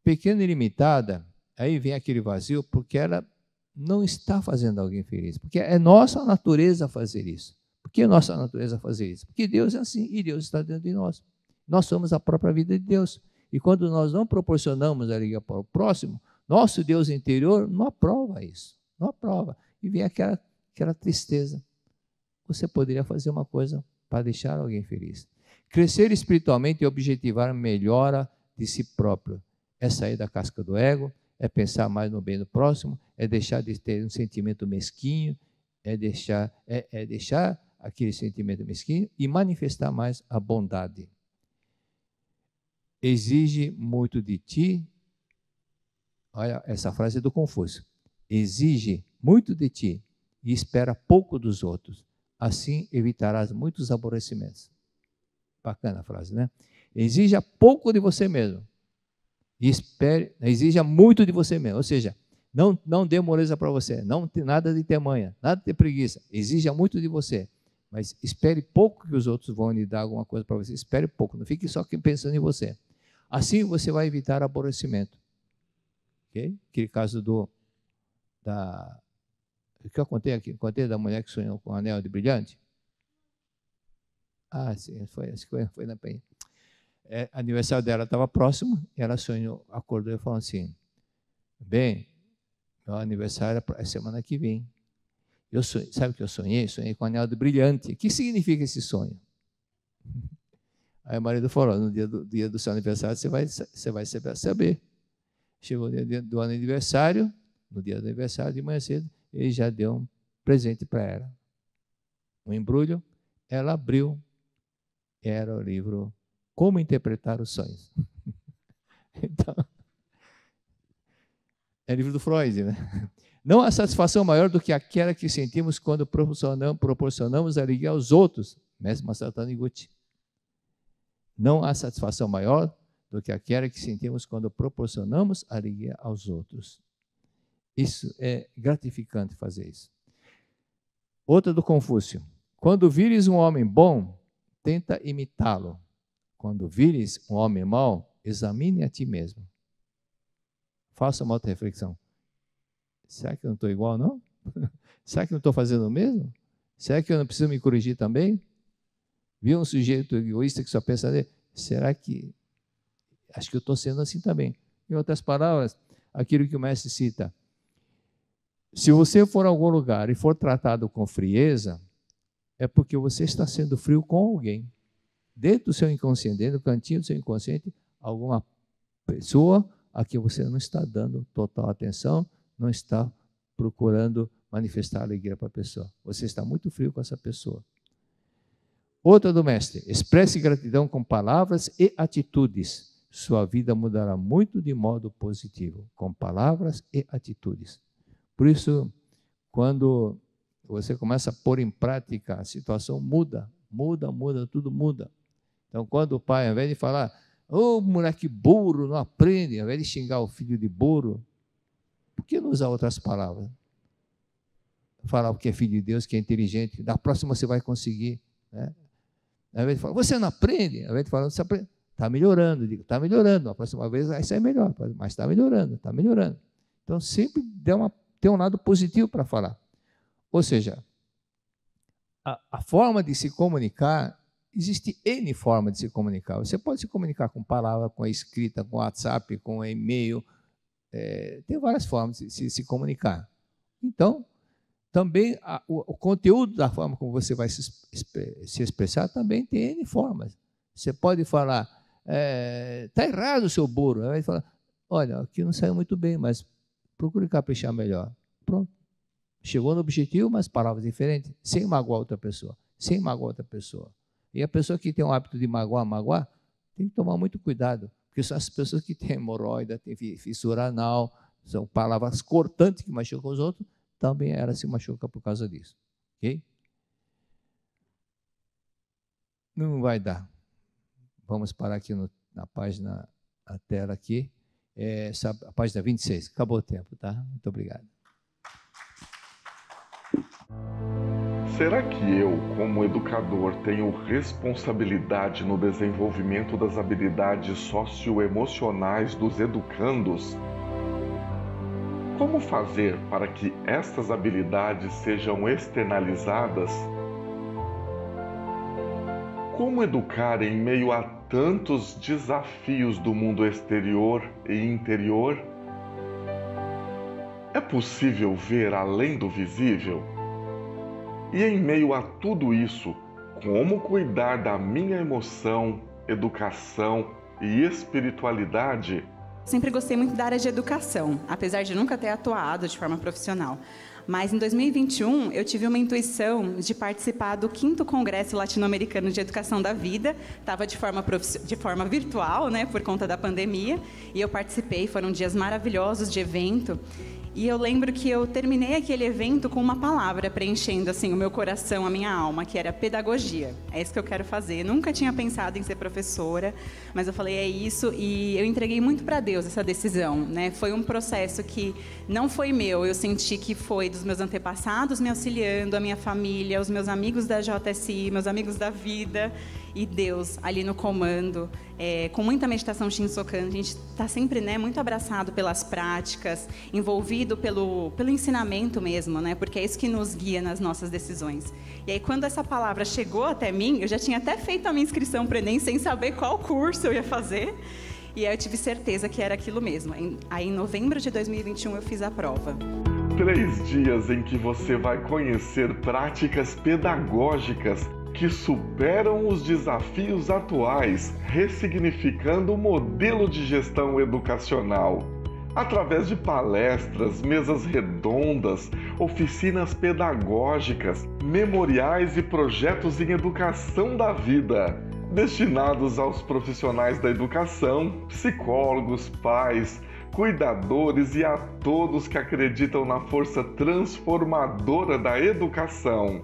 Pequena e limitada, aí vem aquele vazio, porque ela não está fazendo alguém feliz. Porque é nossa natureza fazer isso. Por que é nossa natureza fazer isso? Porque Deus é assim, e Deus está dentro de nós. Nós somos a própria vida de Deus. E quando nós não proporcionamos a alegria para o próximo, nosso Deus interior não aprova isso. Não aprova. E vem aquela tristeza. Você poderia fazer uma coisa para deixar alguém feliz. Crescer espiritualmente e objetivar a melhora de si próprio. É sair da casca do ego, é pensar mais no bem do próximo, é deixar de ter um sentimento mesquinho, é deixar aquele sentimento mesquinho e manifestar mais a bondade. Exige muito de ti, olha, essa frase é do Confúcio, exige muito de ti e espera pouco dos outros, assim evitarás muitos aborrecimentos. Bacana a frase, né? Exija pouco de você mesmo e exija muito de você mesmo, ou seja, não dê moleza para você, não tem nada de ter manha, nada de ter preguiça, exija muito de você, mas espere pouco que os outros vão lhe dar alguma coisa para você, espere pouco, não fique só pensando em você. Assim você vai evitar aborrecimento. Okay? Aquele caso que eu contei aqui, contei da mulher que sonhou com um anel de brilhante. Ah, sim, foi na Penha. Aniversário dela estava próximo, e ela sonhou, acordou e falou assim, bem, meu aniversário é semana que vem. Sabe o que eu sonhei? Sonhei com um anel de brilhante. O que significa esse sonho? Aí o marido falou, no dia do seu aniversário você vai saber. Chegou o dia do aniversário, no dia do aniversário, de manhã cedo, ele já deu um presente para ela. Um embrulho, ela abriu, era o livro Como Interpretar os Sonhos. Então, é livro do Freud, né? Não há satisfação maior do que aquela que sentimos quando proporcionamos alegria aos outros. Mestre Masaru Taniguchi. Não há satisfação maior do que aquela que sentimos quando proporcionamos alegria aos outros. Isso é gratificante fazer isso. Outra do Confúcio. Quando vires um homem bom, tenta imitá-lo. Quando vires um homem mau, examine a ti mesmo. Faça uma auto-reflexão. Será que eu não estou igual, não? Será que eu não estou fazendo o mesmo? Será que eu não preciso me corrigir também? Viu um sujeito egoísta que só pensa nele? Será que... Acho que eu estou sendo assim também. Em outras palavras, aquilo que o mestre cita. Se você for a algum lugar e for tratado com frieza, é porque você está sendo frio com alguém. Dentro do seu inconsciente, dentro do cantinho do seu inconsciente, alguma pessoa a que você não está dando total atenção, não está procurando manifestar alegria para a pessoa. Você está muito frio com essa pessoa. Outra do mestre, expresse gratidão com palavras e atitudes. Sua vida mudará muito de modo positivo, com palavras e atitudes. Por isso, quando você começa a pôr em prática, a situação muda, tudo muda. Então, quando o pai, ao invés de falar, ô moleque burro, não aprende, ao invés de xingar o filho de burro, por que não usar outras palavras? falar o que é filho de Deus, que é inteligente. Da próxima você vai conseguir. Né? Ao invés de falar, você não aprende. Ao invés de falar, você aprende. Está melhorando. Digo, está melhorando. A próxima vez vai ser melhor. Mas está melhorando, está melhorando. Então, sempre tem um lado positivo para falar. Ou seja, a forma de se comunicar, existe N forma de se comunicar. Você pode se comunicar com palavra, com a escrita, com WhatsApp, com e-mail. Tem várias formas de se comunicar. Então, também o conteúdo da forma como você vai se expressar também tem N formas. Você pode falar, está errado o seu bolo. Aí vai falar, olha, aqui não saiu muito bem, mas procure caprichar melhor. Pronto. Chegou no objetivo, mas palavras diferentes, sem magoar outra pessoa. Sem magoar outra pessoa. E a pessoa que tem o hábito de magoar, tem que tomar muito cuidado. Porque são as pessoas que têm hemorroida, têm fissura anal, são palavras cortantes que machucam os outros, também ela se machuca por causa disso. Ok? Não vai dar. Vamos parar aqui na página, na tela aqui. A página 26. Acabou o tempo, tá? Muito obrigado. Será que eu, como educador, tenho responsabilidade no desenvolvimento das habilidades socioemocionais dos educandos? Como fazer para que estas habilidades sejam externalizadas? Como educar em meio a tantos desafios do mundo exterior e interior? É possível ver além do visível? E em meio a tudo isso, como cuidar da minha emoção, educação e espiritualidade? Sempre gostei muito da área de educação, apesar de nunca ter atuado de forma profissional. Mas em 2021 eu tive uma intuição de participar do 5º Congresso Latino-Americano de Educação da Vida. Estava de forma virtual, né, por conta da pandemia, e eu participei. Foram dias maravilhosos de evento. E eu lembro que eu terminei aquele evento com uma palavra preenchendo assim o meu coração, a minha alma, que era pedagogia. É isso que eu quero fazer. Eu nunca tinha pensado em ser professora, mas eu falei, é isso, e eu entreguei muito para Deus essa decisão, né? Foi um processo que não foi meu, eu senti que foi dos meus antepassados me auxiliando, a minha família, os meus amigos da JSI, meus amigos da vida, e Deus ali no comando, com muita meditação Shinsokan. A gente está sempre, né, muito abraçado pelas práticas, envolvido pelo ensinamento mesmo, né, porque é isso que nos guia nas nossas decisões. E aí, quando essa palavra chegou até mim, eu já tinha até feito a minha inscrição para o Enem sem saber qual curso eu ia fazer, e aí eu tive certeza que era aquilo mesmo. Aí, em novembro de 2021, eu fiz a prova. 3 dias em que você vai conhecer práticas pedagógicas que superam os desafios atuais, ressignificando o modelo de gestão educacional. Através de palestras, mesas redondas, oficinas pedagógicas, memoriais e projetos em educação da vida, destinados aos profissionais da educação, psicólogos, pais, cuidadores e a todos que acreditam na força transformadora da educação.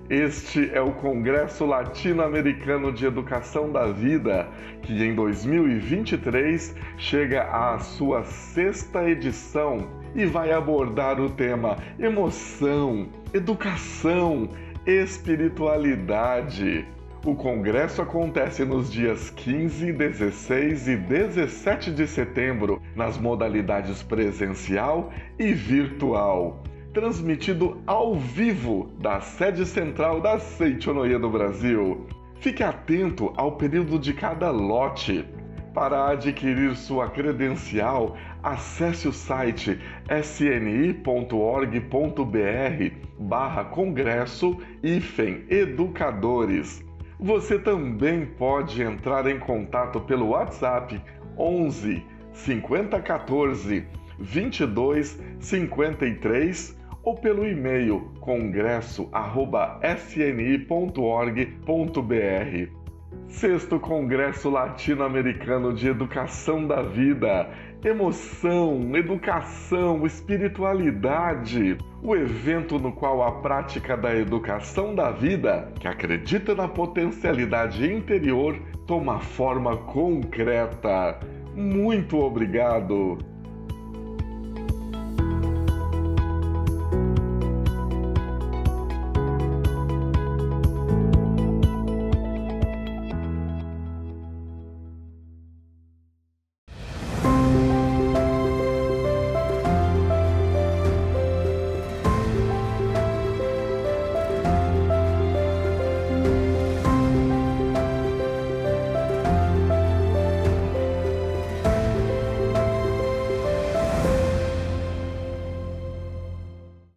Este é o Congresso Latino-Americano de Educação da Vida, que em 2023 chega à sua 6ª edição e vai abordar o tema emoção, educação, espiritualidade. O congresso acontece nos dias 15, 16 e 17 de setembro, nas modalidades presencial e virtual. Transmitido ao vivo da sede central da Seicho Noye do Brasil. Fique atento ao período de cada lote. Para adquirir sua credencial, acesse o site sni.org.br/congresso-educadores. Você também pode entrar em contato pelo WhatsApp 11 5014 22 53 ou pelo e-mail congresso@sni.org.br. 6º Congresso Latino-Americano de Educação da Vida. Emoção, educação, espiritualidade. O evento no qual a prática da educação da vida, que acredita na potencialidade interior, toma forma concreta. Muito obrigado!